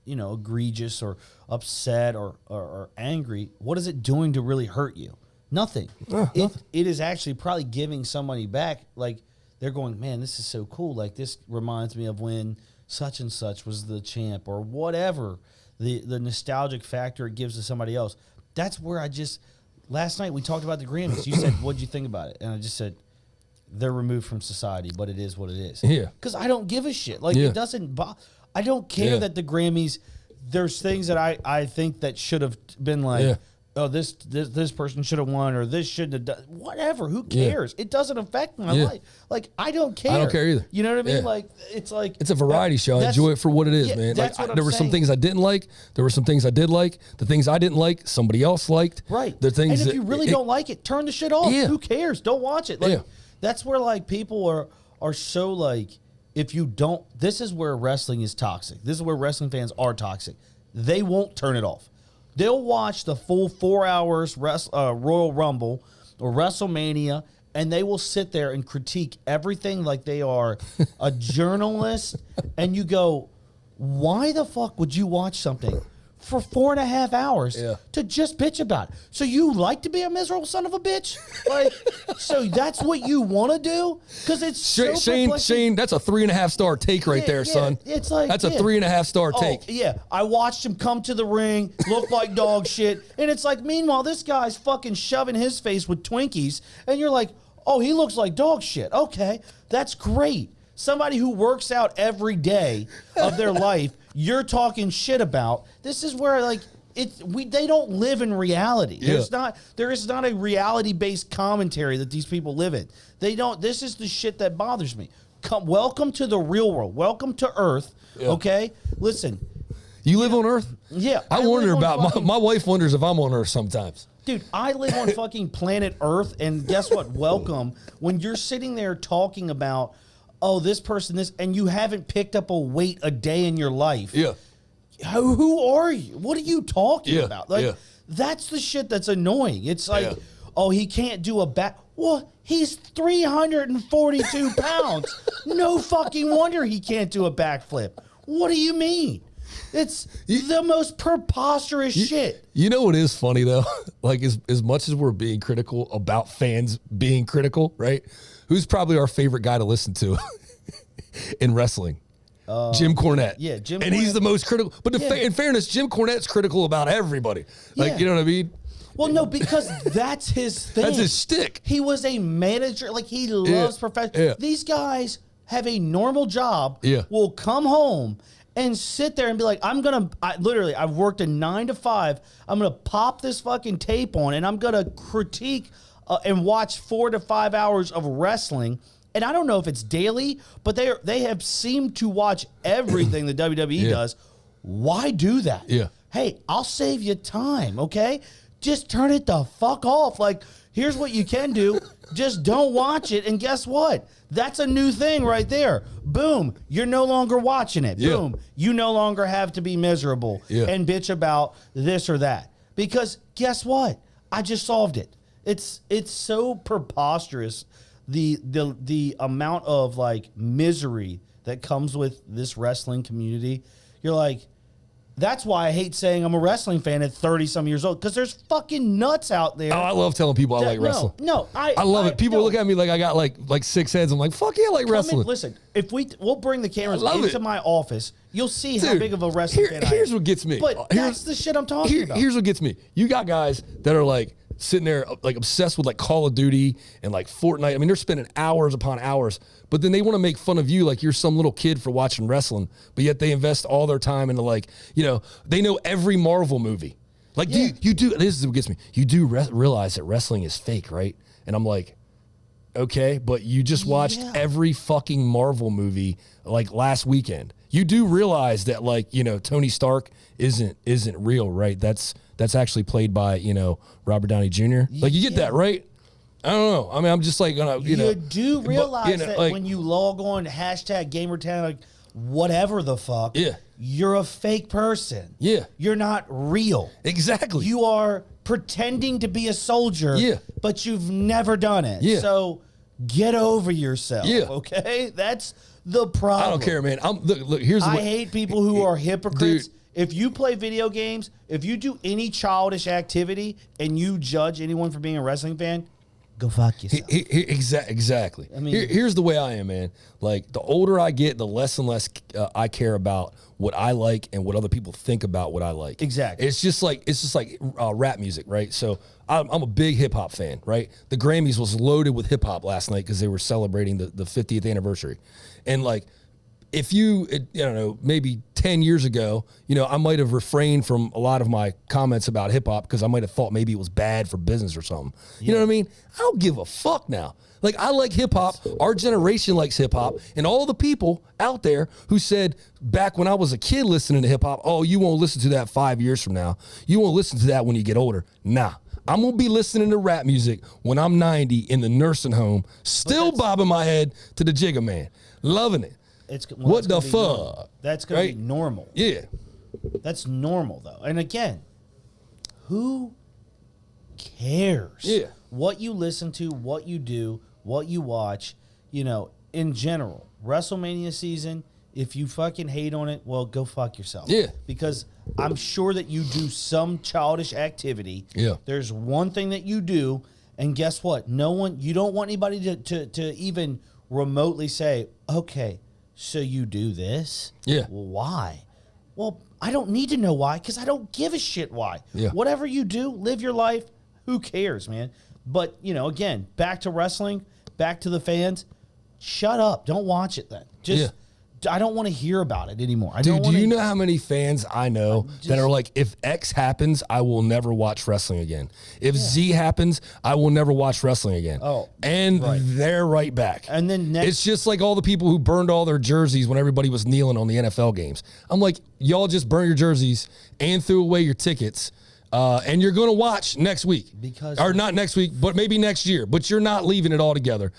egregious or upset or angry. What is it doing to really hurt you? Nothing. It is actually probably giving somebody back. Like, they're going, man, this is so cool. Like, this reminds me of when such and such was the champ, or whatever. The nostalgic factor it gives to somebody else. That's where last night we talked about the Grammys. You said, what'd you think about it? And I just said, they're removed from society, but it is what it is. Yeah. Because I don't give a shit. Like, it doesn't I don't care that the Grammys, there's things that I think that should have been like, oh, this person should have won, or this shouldn't have done. Whatever. Who cares? It doesn't affect my life. Like, I don't care. I don't care either. You know what I mean? Yeah. Like, it's a variety show. I enjoy it for what it is, man. Like, there were some things I didn't like. There were some things I did like. The things I didn't like, somebody else liked. Right. The things and if you really don't like it, turn the shit off. Yeah. Who cares? Don't watch it. Like, that's where, like, people are so, like, if you don't, this is where wrestling is toxic. This is where wrestling fans are toxic. They won't turn it off. They'll watch the full 4 hours Royal Rumble or WrestleMania, and they will sit there and critique everything like they are a journalist. And you go, why the fuck would you watch something for 4.5 hours to just bitch about it? So you like to be a miserable son of a bitch? Like, so that's what you want to do? Because it's Shane, that's a 3.5 star take right there, son. It's like, that's a 3.5 star take. Yeah, I watched him come to the ring, look like dog shit, and it's like, meanwhile, this guy's fucking shoving his face with Twinkies, and you're like, oh, he looks like dog shit. Okay, that's great. Somebody who works out every day of their life, you're talking shit about. This is where like they don't live in reality. Yeah. There is not a reality-based commentary that these people live in. They don't. This is the shit that bothers me. Welcome to the real world. Welcome to Earth. Yeah. Okay, listen. You live on Earth? Yeah, I wonder about my wife wonders if I'm on Earth sometimes. Dude, I live on fucking planet Earth, and guess what? Welcome. When you're sitting there talking about, oh, this person, this, and you haven't picked up a weight a day in your life. Yeah. Who are you? What are you talking about? Like, yeah. that's the shit that's annoying. It's like, oh, he can't do a back. Well, he's 342 pounds. No fucking wonder he can't do a backflip. What do you mean? It's the most preposterous shit. You know what is funny though? Like as much as we're being critical about fans being critical, right? Who's probably our favorite guy to listen to in wrestling? Jim Cornette. Yeah, Jim and he's Cornette. the most critical. But in fairness, Jim Cornette's critical about everybody. Like, Yeah. you know what I mean? Well, no, because that's his thing. That's his shtick. He was a manager. Like, he loves professional. Yeah. These guys have a normal job. Yeah. Will come home and sit there and be like, I've worked a 9 to 5. I'm going to pop this fucking tape on and I'm going to critique and watch 4 to 5 hours of wrestling. And I don't know if it's daily, but they have seemed to watch everything the WWE does. Why do that? Yeah. Hey, I'll save you time, okay? Just turn it the fuck off. Like, here's what you can do. Just don't watch it. And guess what? That's a new thing right there. Boom. You're no longer watching it. Yeah. Boom. You no longer have to be miserable and bitch about this or that. Because guess what? I just solved it. It's so preposterous. The amount of like misery that comes with this wrestling community. You're like, that's why I hate saying I'm a wrestling fan at 30-some years old, because there's fucking nuts out there. Oh, I love telling people I like wrestling. No, I love it. People look at me like I got like 6 heads. I'm like, fuck yeah, I like wrestling. Listen, if we'll bring the cameras I love into it. my office, you'll see how Dude, big of a wrestling fan I am. Here's what gets me. But that's the shit I'm talking about. Here's what gets me. You got guys that are like sitting there like obsessed with like Call of Duty and like Fortnite. I mean, they're spending hours upon hours, but then they want to make fun of you like you're some little kid for watching wrestling, but yet they invest all their time into like, you know, they know every Marvel movie. Like, you do, this is what gets me. You do realize that wrestling is fake, right? And I'm like, okay, but you just watched every fucking Marvel movie like last weekend. You do realize that, like, you know, Tony Stark isn't real, right? That's actually played by, you know, Robert Downey Jr. Like, you get that, right? I don't know. I mean, I'm just like, you know. You do realize that like, when you log on #GamerTown, like whatever the fuck, you're a fake person. Yeah. You're not real. Exactly. You are pretending to be a soldier, but you've never done it. Yeah. So get over yourself, okay? That's the problem. I don't care, man. Look, here's the I way. hate people who are hypocrites. Dude. If you play video games, if you do any childish activity and you judge anyone for being a wrestling fan, go fuck yourself. Exactly. I mean, here's the way I am, man. Like, the older I get, the less and less I care about what I like and what other people think about what I like. Exactly. It's just like rap music, right? So I'm a big hip hop fan, right? The Grammys was loaded with hip hop last night because they were celebrating the 50th anniversary, and like, if you don't know, maybe 10 years ago, you know, I might have refrained from a lot of my comments about hip hop because I might have thought maybe it was bad for business or something. You know what I mean? I don't give a fuck now. Like, I like hip hop. Our generation likes hip hop. And all the people out there who said back when I was a kid listening to hip hop, oh, you won't listen to that 5 years from now. You won't listen to that when you get older. Nah. I'm going to be listening to rap music when I'm 90 in the nursing home, still bobbing my head to the Jigga Man. Loving it. What the fuck? That's going to be normal. Yeah. That's normal, though. And again, who cares? Yeah. What you listen to, what you do, what you watch, you know, in general. WrestleMania season, if you fucking hate on it, well, go fuck yourself. Yeah. Because I'm sure that you do some childish activity. Yeah. There's one thing that you do, and guess what? You don't want anybody to even remotely say, okay, so you do this? Yeah. Well, why? Well, I don't need to know why, because I don't give a shit why. Yeah. Whatever you do, live your life. Who cares, man? But, you know, again, back to wrestling, back to the fans. shut up. Don't watch it then. Just I don't want to hear about it anymore. Dude, do you know how many fans I know that are like, if X happens, I will never watch wrestling again. If Z happens, I will never watch wrestling again. Oh, and they're right back. And then it's just like all the people who burned all their jerseys when everybody was kneeling on the NFL games. I'm like, y'all just burn your jerseys and threw away your tickets. And you're going to watch next week. Or not next week, but maybe next year. But you're not leaving it all together.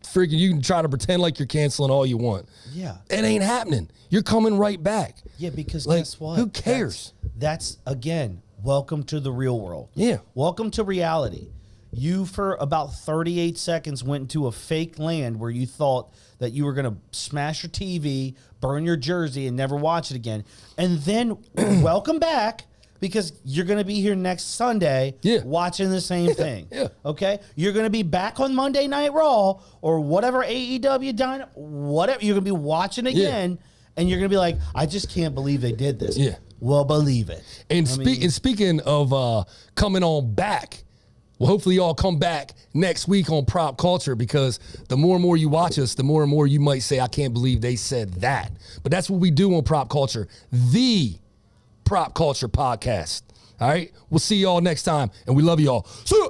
Freaking, you can try to pretend like you're canceling all you want. Yeah. It ain't happening. You're coming right back. Yeah, because like, guess what? Who cares? That's again, welcome to the real world. Yeah. Welcome to reality. You, for about 38 seconds, went into a fake land where you thought that you were going to smash your TV, burn your jersey, and never watch it again. And then welcome back. Because you're going to be here next Sunday watching the same thing. Okay? You're going to be back on Monday Night Raw or whatever AEW Dynamite, whatever. You're going to be watching again, and you're going to be like, I just can't believe they did this. Yeah. Well, believe it. And speaking of coming on back, well, hopefully y'all come back next week on Prop Culture, because the more and more you watch us, the more and more you might say, I can't believe they said that. But that's what we do on Prop Culture. The Prop Culture Podcast. All right? We'll see y'all next time, and we love y'all. See ya!